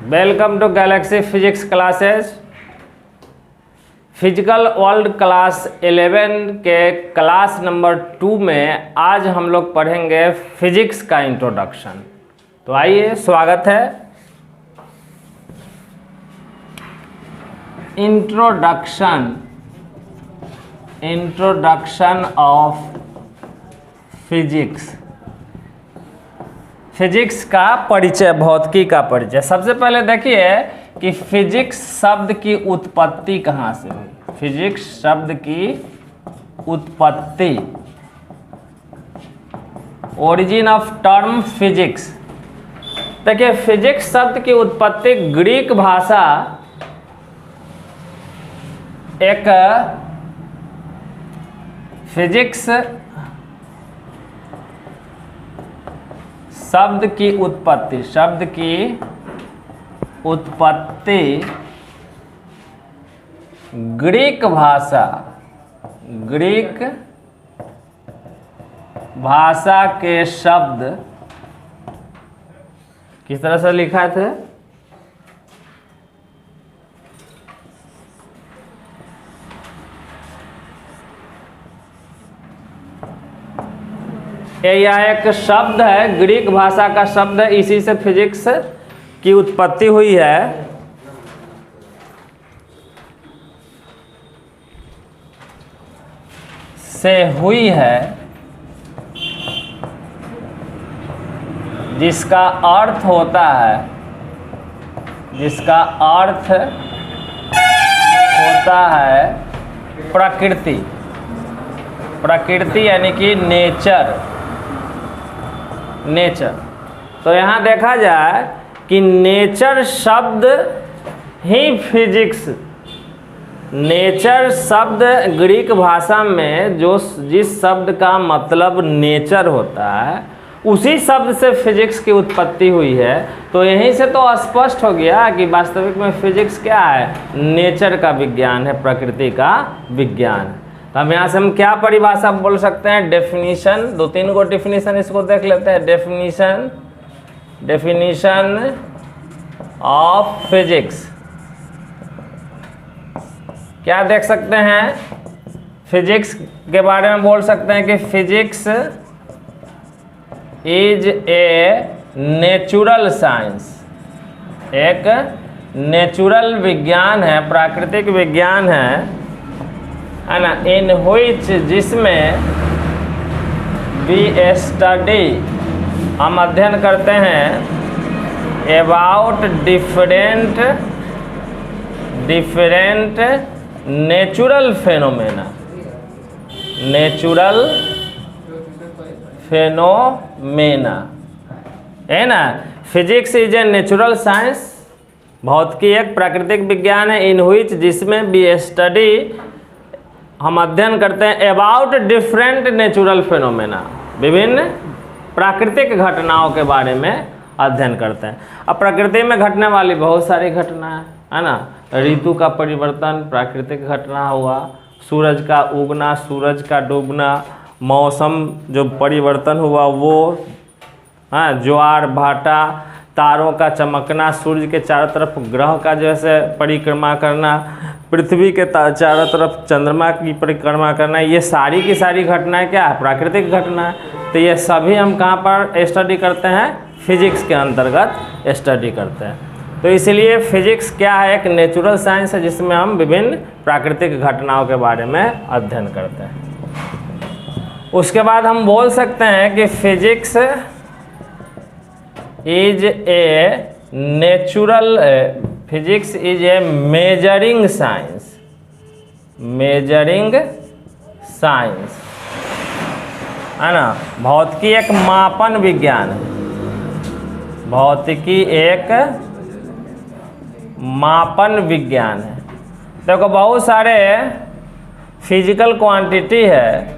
Welcome to Galaxy Physics classes. Physical world class 11 के class number 2 में आज हम लोग पढ़ेंगे फिजिक्स का इंट्रोडक्शन। तो आइए, स्वागत है। Introduction of physics. फिजिक्स का परिचय, भौतिकी का परिचय। सबसे पहले देखिए कि फिजिक्स शब्द की उत्पत्ति कहाँ से हुई। फिजिक्स शब्द की उत्पत्ति, ओरिजिन ऑफ टर्म फिजिक्स। देखिए, फिजिक्स शब्द की उत्पत्ति ग्रीक भाषा एक फिजिक्स शब्द की उत्पत्ति ग्रीक भाषा के शब्द किस तरह से लिखा थे? यह एक शब्द है, ग्रीक भाषा का शब्द है, इसी से फिजिक्स की उत्पत्ति हुई है। जिसका अर्थ होता है प्रकृति यानी कि नेचर। तो यहाँ देखा जाए कि नेचर शब्द ही फिजिक्स, नेचर शब्द ग्रीक भाषा में जिस शब्द का मतलब नेचर होता है, उसी शब्द से फिजिक्स की उत्पत्ति हुई है। तो यहीं से तो स्पष्ट हो गया कि वास्तविक में फिजिक्स क्या है? नेचर का विज्ञान है, प्रकृति का विज्ञान है। तो हम यहाँ से क्या परिभाषा बोल सकते हैं? डेफिनीशन, 2-3 गो डेफिनीशन इसको देख लेते हैं। डेफिनीशन ऑफ फिजिक्स क्या देख सकते हैं? फिजिक्स के बारे में बोल सकते हैं कि physics is a natural science, एक नेचुरल विज्ञान है, प्राकृतिक विज्ञान है ना, इन व्हिच जिसमें वी स्टडी, हम अध्ययन करते हैं अबाउट डिफरेंट नेचुरल फेनोमेना है ना। Physics is a natural science, भौतिकी एक प्राकृतिक विज्ञान है, इन व्हिच जिसमें वी स्टडी, हम अध्ययन करते हैं अबाउट डिफरेंट नेचुरल फेनोमेना, विभिन्न प्राकृतिक घटनाओं के बारे में अध्ययन करते हैं। अब प्रकृति में घटने वाली बहुत सारी घटनाएं है ना। ऋतु का परिवर्तन प्राकृतिक घटना हुआ, सूरज का उगना, सूरज का डूबना, मौसम जो परिवर्तन हुआ वो, हाँ, ज्वार भाटा, तारों का चमकना, सूर्य के चारों तरफ ग्रह का जैसे परिक्रमा करना, पृथ्वी के चारों तरफ चंद्रमा की परिक्रमा करना, ये सारी की सारी घटनाएं क्या है? प्राकृतिक घटना है। तो ये सभी हम कहाँ पर स्टडी करते हैं? फिजिक्स के अंतर्गत स्टडी करते हैं। तो इसलिए फिजिक्स क्या है? एक नेचुरल साइंस है जिसमें हम विभिन्न प्राकृतिक घटनाओं के बारे में अध्ययन करते हैं। उसके बाद हम बोल सकते हैं कि physics is a measuring science है ना। भौतिकी एक मापन विज्ञान है, भौतिकी एक मापन विज्ञान है। देखो, बहुत सारे फिजिकल क्वांटिटी है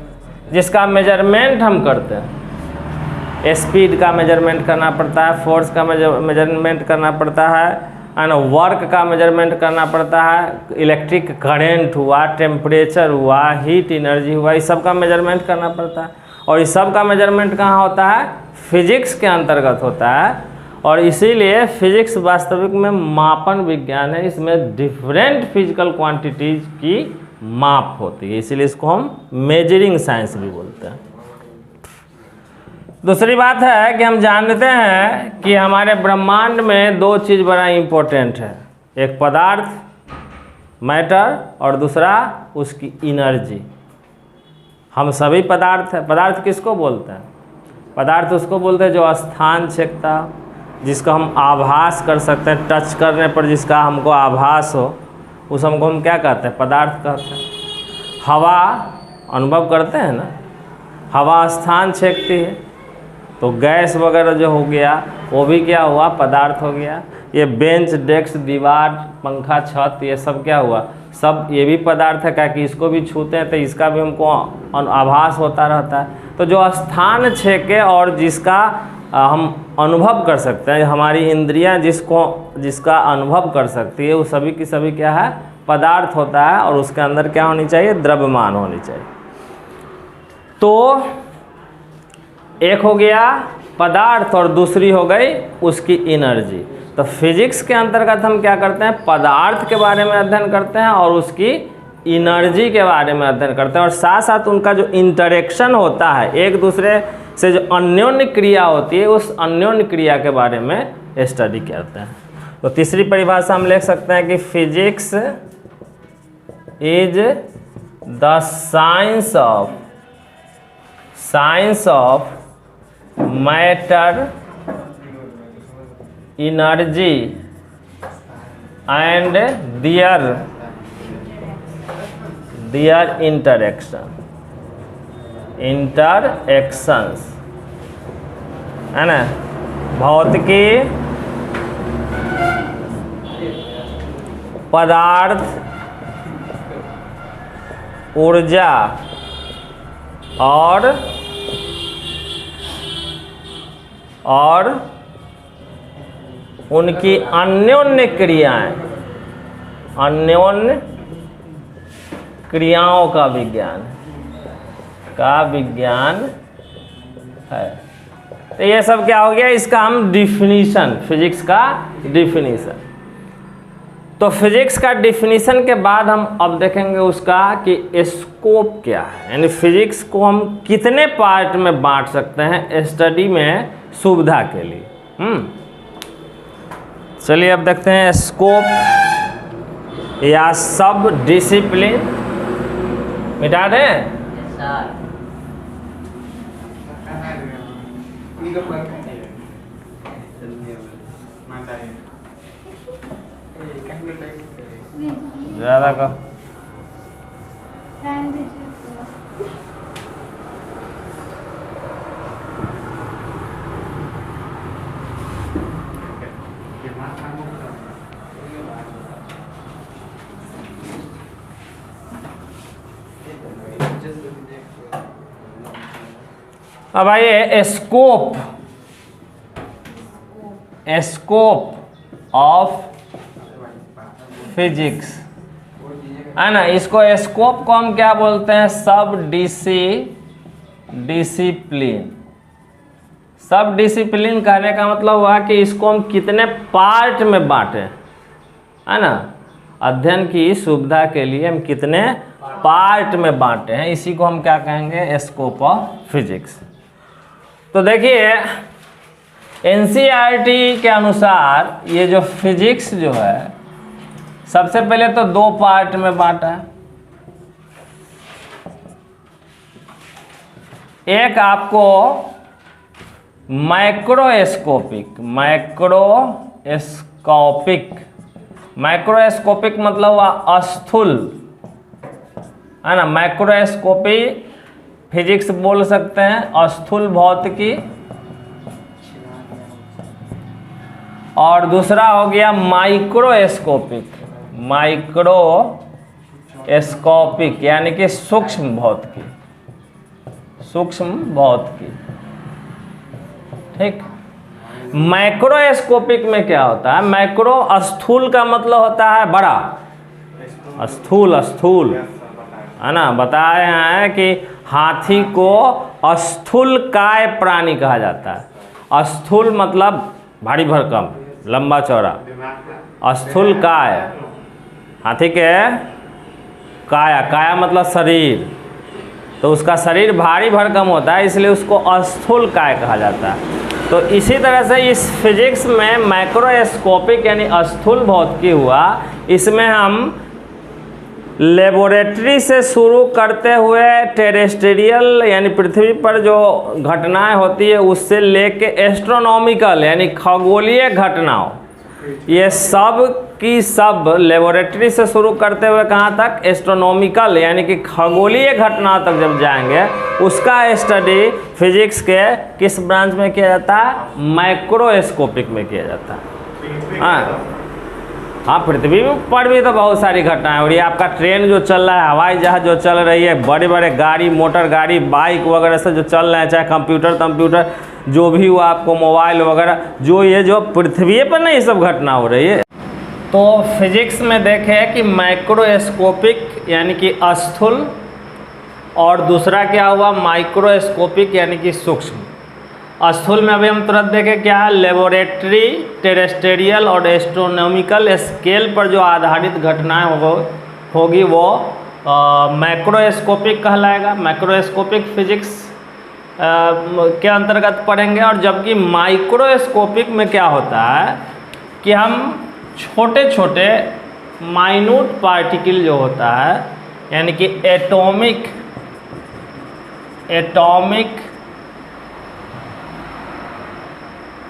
जिसका मेजरमेंट हम करते हैं। स्पीड का मेजरमेंट करना पड़ता है, फोर्स का मेजरमेंट करना पड़ता है ना, वर्क का मेजरमेंट करना पड़ता है, इलेक्ट्रिक करंट हुआ, टेम्परेचर हुआ, हीट एनर्जी हुआ, इस सब का मेजरमेंट करना पड़ता है। और इस सब का मेजरमेंट कहाँ होता है? फिजिक्स के अंतर्गत होता है। और इसीलिए फिजिक्स वास्तविक में मापन विज्ञान है। इसमें डिफरेंट फिजिकल क्वांटिटीज की माप होती है, इसीलिए इसको हम मेजरिंग साइंस भी बोलते हैं। दूसरी बात है कि हम जानते हैं कि हमारे ब्रह्मांड में दो चीज़ बड़ा इम्पोर्टेंट है, एक पदार्थ मैटर और दूसरा उसकी एनर्जी। हम सभी पदार्थ है। पदार्थ किसको बोलते हैं? पदार्थ उसको बोलते हैं जो स्थान छेकता, जिसका हम आभास कर सकते हैं, टच करने पर जिसका हमको आभास हो, उस हमको हम क्या कहते हैं? पदार्थ कहते हैं। हवा अनुभव करते हैं ना, हवा स्थान छेकती है, तो गैस वगैरह जो हो गया वो भी क्या हुआ? पदार्थ हो गया। ये बेंच, डेस्क, दीवार, पंखा, छत, ये सब क्या हुआ? सब ये भी पदार्थ है, क्या कि इसको भी छूते हैं तो इसका भी हमको आभास होता रहता है। तो जो स्थान छेके और जिसका हम अनुभव कर सकते हैं, हमारी इंद्रियां जिसका अनुभव कर सकती है, वो सभी की सभी क्या है? पदार्थ होता है। और उसके अंदर क्या होनी चाहिए? द्रव्यमान होनी चाहिए। तो एक हो गया पदार्थ और दूसरी हो गई उसकी एनर्जी। तो फिजिक्स के अंतर्गत हम क्या करते हैं? पदार्थ के बारे में अध्ययन करते हैं और उसकी एनर्जी के बारे में अध्ययन करते हैं, और साथ साथ उनका जो इंटरेक्शन होता है, एक दूसरे से जो अन्योन्य क्रिया होती है, उस अन्योन्य क्रिया के बारे में स्टडी करते हैं। तो तीसरी परिभाषा हम लिख सकते हैं कि physics is the science of matter, energy and their interactions, है ना? भौतिकी, पदार्थ, ऊर्जा और उनकी अन्योन्य क्रियाओं का विज्ञान है। तो ये सब क्या हो गया? इसका हम डिफिनीशन, फिजिक्स का डिफिनीशन। तो फिजिक्स का डिफिनीशन के बाद हम अब देखेंगे उसका कि स्कोप क्या है, यानी फिजिक्स को हम कितने पार्ट में बांट सकते हैं स्टडी में सुविधा के लिए। चलिए अब देखते हैं स्कोप या सब डिसिप्लिन। मिटा दें? ज़्यादा का अब आइए स्कोप ऑफ फिजिक्स, है ना? इसको स्कोप को हम क्या बोलते हैं? सब डिसिप्लिन। सब डिसिप्लिन कहने का मतलब हुआ कि इसको हम कितने पार्ट में बांटे, है ना? अध्ययन की सुविधा के लिए हम कितने पार्ट में बांटे हैं, इसी को हम क्या कहेंगे? Scope of physics. तो देखिए एनसीईआरटी के अनुसार ये जो फिजिक्स जो है, सबसे पहले तो दो पार्ट में बांटा है। एक आपको माइक्रोस्कोपिक मतलब हुआ स्थूल, है ना? माइक्रोस्कोपी फिजिक्स बोल सकते हैं, स्थूल भौतिकी। और दूसरा हो गया माइक्रोस्कोपिक यानी कि सूक्ष्म भौतिकी। ठीक। माइक्रोस्कोपिक में क्या होता है? माइक्रो स्थूल का मतलब होता है बड़ा, स्थूल है ना? बताए हैं कि हाथी को स्थूलकाय प्राणी कहा जाता है। स्थूल मतलब भारी भरकम, लंबा चौड़ा। स्थूल काय, हाथी के काया, काया मतलब शरीर, तो उसका शरीर भारी भरकम होता है, इसलिए उसको स्थूल काय कहा जाता है। तो इसी तरह से इस फिजिक्स में माइक्रोस्कोपिक यानी स्थूल भौतिकी हुआ, इसमें हम लेबोरेटरी से शुरू करते हुए टेरेस्ट्रियल यानी पृथ्वी पर जो घटनाएं होती है उससे लेके एस्ट्रोनॉमिकल यानी खगोलीय घटनाओं, ये सब की सब लेबोरेटरी से शुरू करते हुए कहाँ तक, एस्ट्रोनॉमिकल यानी कि खगोलीय घटनाओं तक जब जाएंगे, उसका स्टडी फिजिक्स के किस ब्रांच में किया जाता है, माइक्रोस्कोपिक में किया जाता है। हाँ, पृथ्वी पर भी तो बहुत सारी घटनाएं हो रही है। आपका ट्रेन जो चल रहा है, हवाई जहाज जो चल रही है, बड़े बड़े गाड़ी, मोटर गाड़ी, बाइक वगैरह से जो चल रहे हैं, चाहे कंप्यूटर जो भी हुआ, आपको मोबाइल वगैरह, जो पृथ्वी पर ना ये सब घटना हो रही है। तो फिजिक्स में देखें कि माइक्रोस्कोपिक यानी कि स्थूल, और दूसरा क्या हुआ, माइक्रोस्कोपिक यानी कि सूक्ष्म। स्थूल में अभी हम तुरंत देखें क्या है, लेबोरेटरी, टेरेस्ट्रियल और एस्ट्रोनॉमिकल स्केल पर जो आधारित घटनाएं होगी वो मैक्रोस्कोपिक कहलाएगा, माइक्रोस्कोपिक फिजिक्स के अंतर्गत पढ़ेंगे। और जबकि माइक्रोस्कोपिक में क्या होता है कि हम छोटे छोटे माइन्यूट पार्टिकल जो होता है यानी कि atomic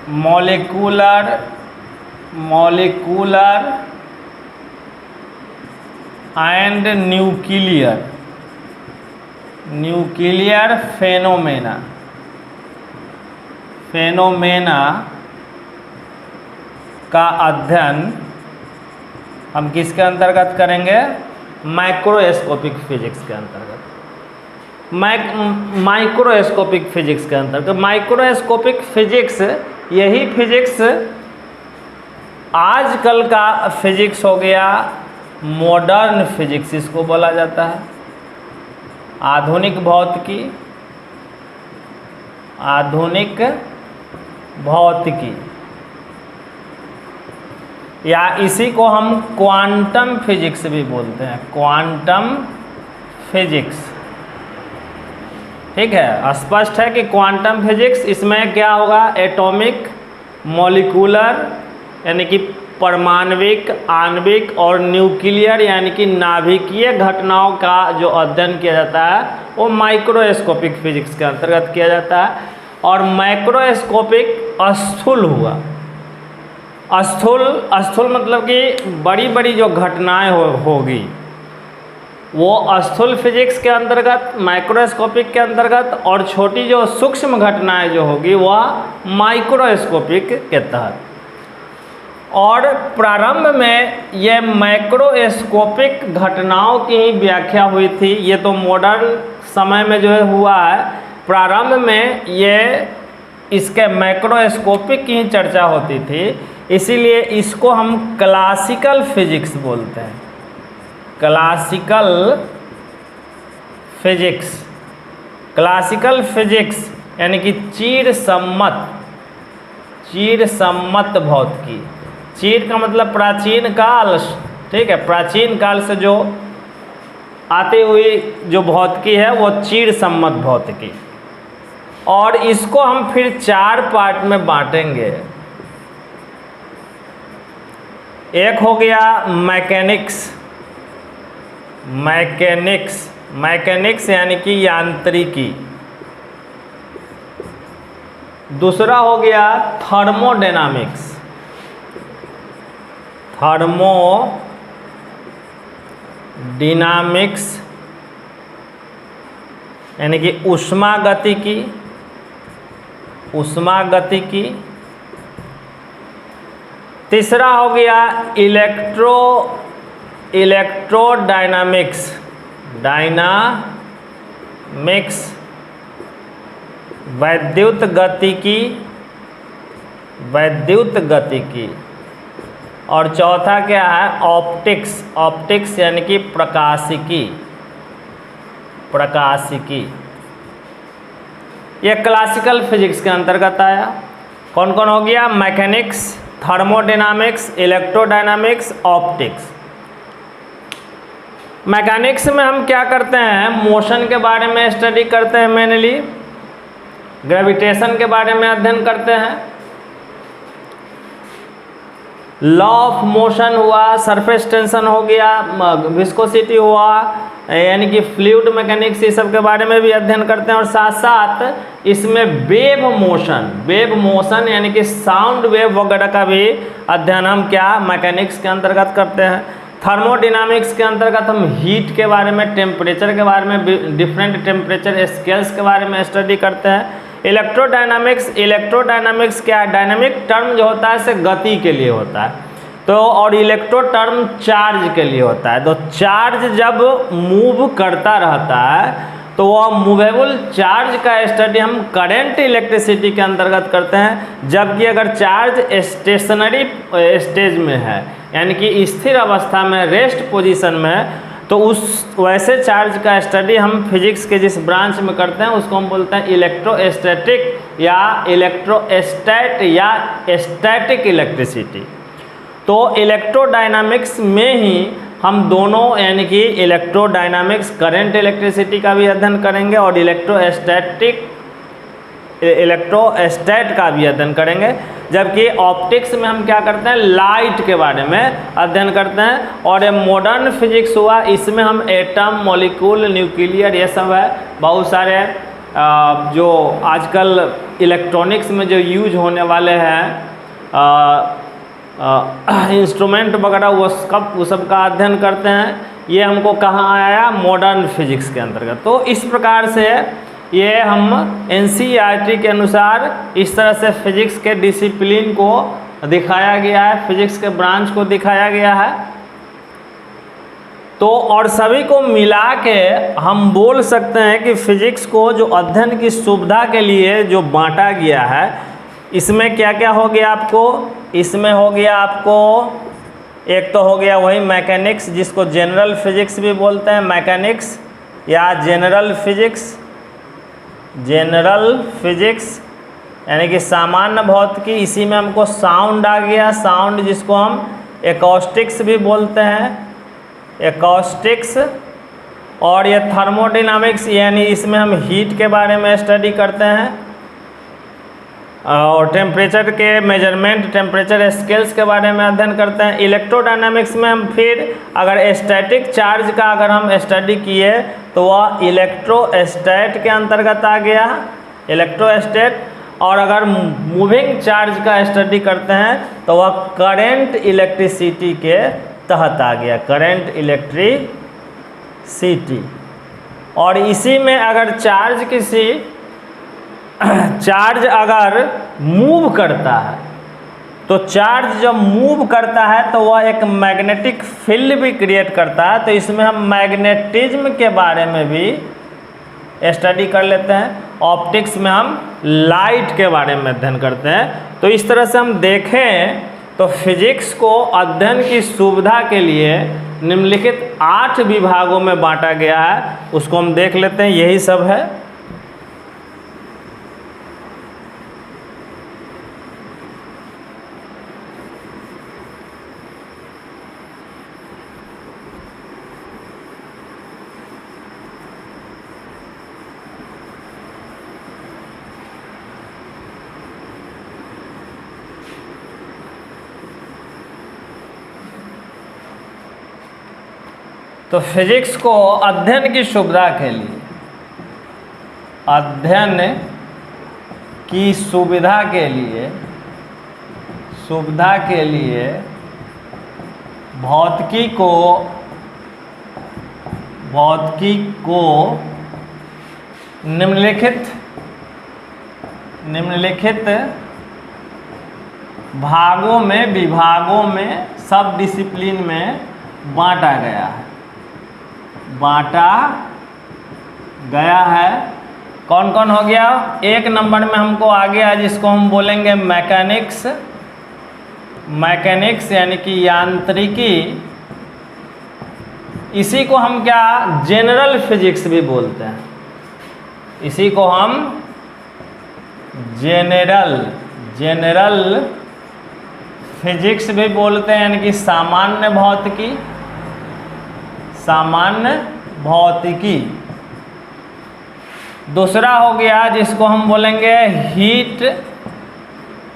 molecular and nuclear phenomena का अध्ययन हम किसके अंतर्गत करेंगे, माइक्रोस्कोपिक फिजिक्स के अंतर्गत, माइक्रोस्कोपिक फिजिक्स के अंतर्गत। माइक्रोस्कोपिक फिजिक्स, यही फिजिक्स आजकल का फिजिक्स हो गया, मॉडर्न फिजिक्स इसको बोला जाता है। आधुनिक भौतिकी या इसी को हम क्वांटम फिजिक्स भी बोलते हैं, क्वांटम फिजिक्स। ठीक है, स्पष्ट है कि क्वांटम फिजिक्स, इसमें क्या होगा, एटॉमिक, मॉलिक्यूलर यानी कि परमाणविक, आणविक और न्यूक्लियर यानी कि नाभिकीय घटनाओं का जो अध्ययन किया जाता है वो माइक्रोस्कोपिक फिजिक्स के अंतर्गत किया जाता है। और माइक्रोस्कोपिक स्थूल हुआ, स्थूल मतलब कि बड़ी बड़ी जो घटनाएं होगी वो स्थूल फिजिक्स के अंतर्गत, माइक्रोस्कोपिक के अंतर्गत, और छोटी जो सूक्ष्म घटनाएं जो होगी वह माइक्रोस्कोपिक के तहत। और प्रारंभ में ये माइक्रोस्कोपिक घटनाओं की ही व्याख्या हुई थी, ये तो मॉडर्न समय में जो है हुआ है। प्रारंभ में ये इसके माइक्रोस्कोपिक की ही चर्चा होती थी, इसीलिए इसको हम क्लासिकल फिजिक्स बोलते हैं, क्लासिकल फिजिक्स यानी कि चिर सम्मत भौतिकी। चिर का मतलब प्राचीन काल, ठीक है, प्राचीन काल से जो आती हुई जो भौतिकी है वो चिर सम्मत भौतिकी। और इसको हम फिर 4 पार्ट में बांटेंगे। एक हो गया मैकेनिक्स यानी कि यांत्रिकी। दूसरा हो गया थर्मोडायनामिक्स यानी कि ऊष्मागतिकी। तीसरा हो गया इलेक्ट्रोडायनामिक्स वैद्युत गतिकी। और चौथा क्या है, ऑप्टिक्स यानी कि प्रकाशिकी। यह क्लासिकल फिजिक्स के अंतर्गत आया। कौन कौन हो गया? Mechanics, thermodynamics, electrodynamics, optics. Mechanics में हम क्या करते हैं? मोशन के बारे में स्टडी करते हैं, मेनली ग्रेविटेशन के बारे में अध्ययन करते हैं, लॉ ऑफ मोशन हुआ, सरफेस टेंशन हो गया, विस्कोसिटी हुआ, यानी कि फ्लूइड मैकेनिक्स, ये सब के बारे में भी अध्ययन करते हैं। और साथ साथ इसमें वेव मोशन यानी कि साउंड वेव वगैरह का भी अध्ययन हम क्या मैकेनिक्स के अंतर्गत करते हैं। थर्मोडायनामिक्स के अंतर्गत हम हीट के बारे में, टेम्परेचर के बारे में, डिफरेंट टेम्परेचर स्केल्स के बारे में स्टडी करते हैं। इलेक्ट्रोडायनामिक्स क्या है? डायनामिक टर्म जो होता है से गति के लिए होता है, तो और इलेक्ट्रो टर्म चार्ज के लिए होता है। तो चार्ज जब मूव करता रहता है तो वह मूवेबल चार्ज का स्टडी हम करंट इलेक्ट्रिसिटी के अंतर्गत करते हैं। जबकि अगर चार्ज स्टेशनरी स्टेज में है, यानी कि स्थिर अवस्था में, रेस्ट पोजीशन में है, तो उस वैसे चार्ज का स्टडी हम फिजिक्स के जिस ब्रांच में करते हैं उसको हम बोलते हैं इलेक्ट्रोस्टैटिक या इलेक्ट्रोस्टैट या स्टैटिक इलेक्ट्रिसिटी। तो इलेक्ट्रोडायनामिक्स में ही हम दोनों, यानी कि इलेक्ट्रोडायनामिक्स करंट इलेक्ट्रिसिटी का भी अध्ययन करेंगे और इलेक्ट्रोस्टैट का भी अध्ययन करेंगे। जबकि ऑप्टिक्स में हम क्या करते हैं? लाइट के बारे में अध्ययन करते हैं। और ये मॉडर्न फिजिक्स हुआ, इसमें हम एटम, मॉलिक्यूल, न्यूक्लियर, ये सब है, बहुत सारे जो आजकल इलेक्ट्रॉनिक्स में जो यूज होने वाले हैं इंस्ट्रूमेंट वगैरह, वो सब का अध्ययन करते हैं। ये हमको कहाँ आया? मॉडर्न फिजिक्स के अंतर्गत। तो इस प्रकार से ये हम NCERT के अनुसार इस तरह से फिजिक्स के डिसिप्लिन को दिखाया गया है, फिजिक्स के ब्रांच को दिखाया गया है। तो और सभी को मिला के हम बोल सकते हैं कि फिजिक्स को जो अध्ययन की सुविधा के लिए जो बांटा गया है, इसमें क्या क्या हो गया आपको? इसमें हो गया आपको, एक तो हो गया वही मैकेनिक्स, जिसको जनरल फिजिक्स भी बोलते हैं, मैकेनिक्स या जनरल फिजिक्स यानी कि सामान्य भौतिकी। इसी में हमको साउंड आ गया, साउंड जिसको हम एकॉस्टिक्स भी बोलते हैं, एकॉस्टिक्स। और ये थर्मोडायनामिक्स, यानी इसमें हम हीट के बारे में स्टडी करते हैं और टेम्परेचर के मेजरमेंट, टेम्परेचर स्केल्स के बारे में अध्ययन करते हैं। इलेक्ट्रोडायनामिक्स में हम फिर अगर स्टैटिक चार्ज का अगर हम स्टडी किए तो वह इलेक्ट्रोस्टैट के अंतर्गत आ गया, इलेक्ट्रोस्टैट। और अगर मूविंग चार्ज का स्टडी करते हैं तो वह करंट इलेक्ट्रिसिटी के तहत आ गया, करंट इलेक्ट्रिसिटी। और इसी में अगर चार्ज अगर मूव करता है, तो चार्ज जब मूव करता है तो वह एक मैग्नेटिक फील्ड भी क्रिएट करता है। तो इसमें हम मैग्नेटिज्म के बारे में भी स्टडी कर लेते हैं। ऑप्टिक्स में हम लाइट के बारे में अध्ययन करते हैं। तो इस तरह से हम देखें तो फिजिक्स को अध्ययन की सुविधा के लिए निम्नलिखित 8 विभागों में बांटा गया है, उसको हम देख लेते हैं। यही सब है। तो फिजिक्स को अध्ययन की सुविधा के लिए, अध्ययन की सुविधा के लिए भौतिकी को निम्नलिखित भागों में, विभागों में, सब डिसिप्लिन में बांटा गया है। कौन कौन हो गया? एक नंबर में हमको आ गया जिसको हम बोलेंगे मैकेनिक्स यानी कि यांत्रिकी। इसी को हम क्या जनरल फिजिक्स भी बोलते हैं। इसी को हम जनरल फिजिक्स भी बोलते हैं, यानी कि सामान्य भौतिकी, सामान्य भौतिकी। दूसरा हो गया जिसको हम बोलेंगे हीट,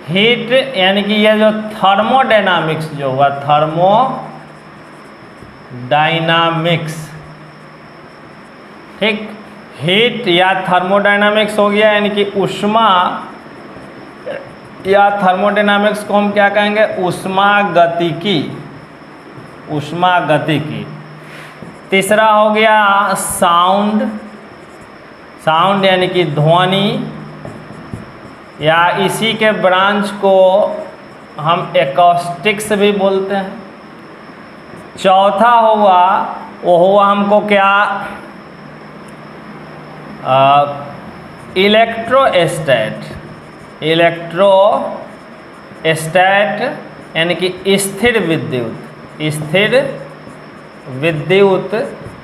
हीट यानी कि ये जो थर्मोडायनामिक्स जो हुआ, थर्मोडायनामिक्स, ठीक। हीट या थर्मोडायनामिक्स हो गया, यानी कि ऊष्मा या थर्मोडायनामिक्स को हम क्या कहेंगे, ऊष्मागतिकी, ऊष्मागतिकी। तीसरा हो गया साउंड, साउंड यानी कि ध्वनि, या इसी के ब्रांच को हम एकॉस्टिक्स भी बोलते हैं। चौथा हुआ वो हुआ हमको क्या, इलेक्ट्रोस्टैट, इलेक्ट्रोस्टैट यानी कि स्थिर विद्युत, स्थिर विद्युत।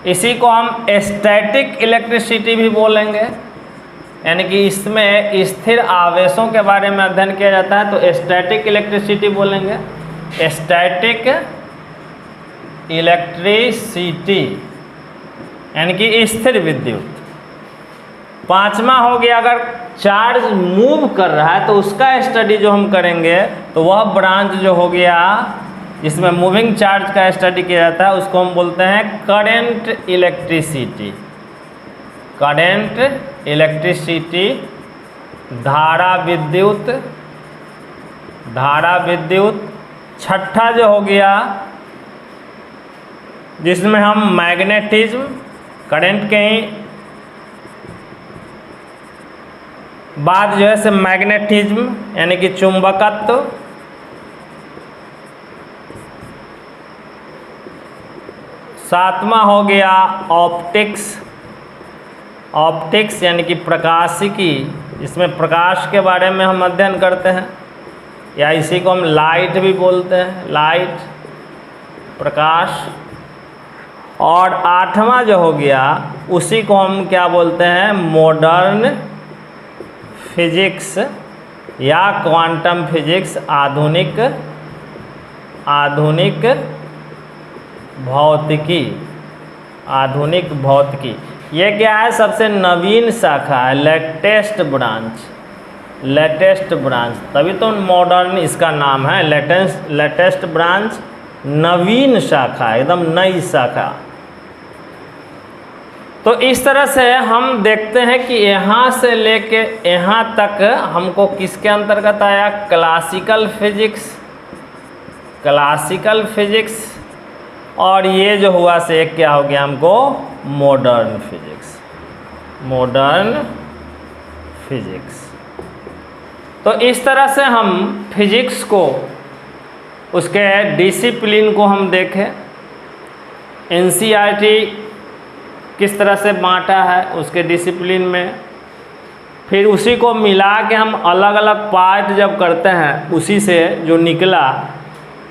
इसी को हम स्टैटिक इलेक्ट्रिसिटी भी बोलेंगे, यानी कि इसमें स्थिर आवेशों के बारे में अध्ययन किया जाता है, तो स्टैटिक इलेक्ट्रिसिटी बोलेंगे, स्टैटिक इलेक्ट्रिसिटी यानी कि स्थिर विद्युत। पांचवा हो गया अगर चार्ज मूव कर रहा है तो उसका स्टडी जो हम करेंगे, तो वह ब्रांच जो हो गया जिसमें मूविंग चार्ज का स्टडी किया जाता है, उसको हम बोलते हैं करंट इलेक्ट्रिसिटी, करंट इलेक्ट्रिसिटी। धारा विद्युत, धारा विद्युत। छठा जो हो गया जिसमें हम मैग्नेटिज्म, करंट के ही बाद जो है से मैग्नेटिज्म यानी कि चुंबकत्व। सातवां हो गया ऑप्टिक्स, ऑप्टिक्स यानी कि प्रकाशिकी, इसमें प्रकाश के बारे में हम अध्ययन करते हैं, या इसी को हम लाइट भी बोलते हैं, लाइट, प्रकाश। और आठवां जो हो गया उसी को हम क्या बोलते हैं, मॉडर्न फिजिक्स या क्वांटम फिजिक्स, आधुनिक, आधुनिक भौतिकी, आधुनिक भौतिकी। ये क्या है, सबसे नवीन शाखा है, लेटेस्ट ब्रांच, लेटेस्ट ब्रांच, तभी तो मॉडर्न इसका नाम है, लेटेस्ट ब्रांच, नवीन शाखा, एकदम नई शाखा। तो इस तरह से हम देखते हैं कि यहाँ से लेके यहाँ तक हमको किसके अंतर्गत आया, क्लासिकल फिजिक्स, क्लासिकल फिजिक्स। और ये जो हुआ से एक क्या हो गया हमको, मॉडर्न फिजिक्स, मॉडर्न फिजिक्स। तो इस तरह से हम फिजिक्स को, उसके डिसिप्लिन को हम देखें, एनसीईआरटी किस तरह से बांटा है उसके डिसिप्लिन में, फिर उसी को मिला के हम अलग अलग पार्ट जब करते हैं, उसी से जो निकला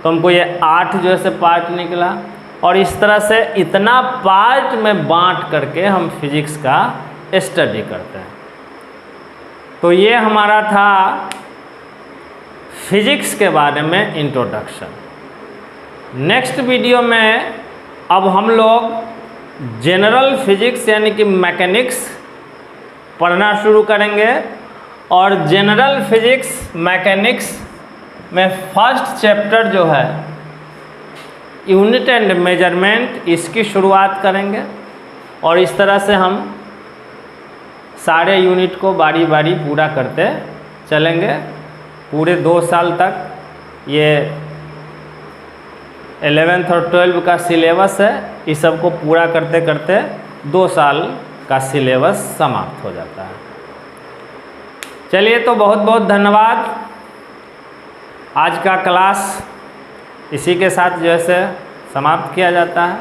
तो हमको ये 8 जो है पार्ट निकला। और इस तरह से इतना पार्ट में बांट करके हम फिजिक्स का स्टडी करते हैं। तो ये हमारा था फिजिक्स के बारे में इंट्रोडक्शन। नेक्स्ट वीडियो में अब हम लोग जनरल फिजिक्स यानी कि मैकेनिक्स पढ़ना शुरू करेंगे। और जनरल फिजिक्स मैकेनिक्स में फर्स्ट चैप्टर जो है यूनिट एंड मेजरमेंट, इसकी शुरुआत करेंगे। और इस तरह से हम सारे यूनिट को बारी बारी पूरा करते चलेंगे। पूरे 2 साल तक ये 11th और 12th का सिलेबस है, इस सब को पूरा करते करते 2 साल का सिलेबस समाप्त हो जाता है। चलिए, तो बहुत बहुत धन्यवाद। आज का क्लास इसी के साथ जो है समाप्त किया जाता है।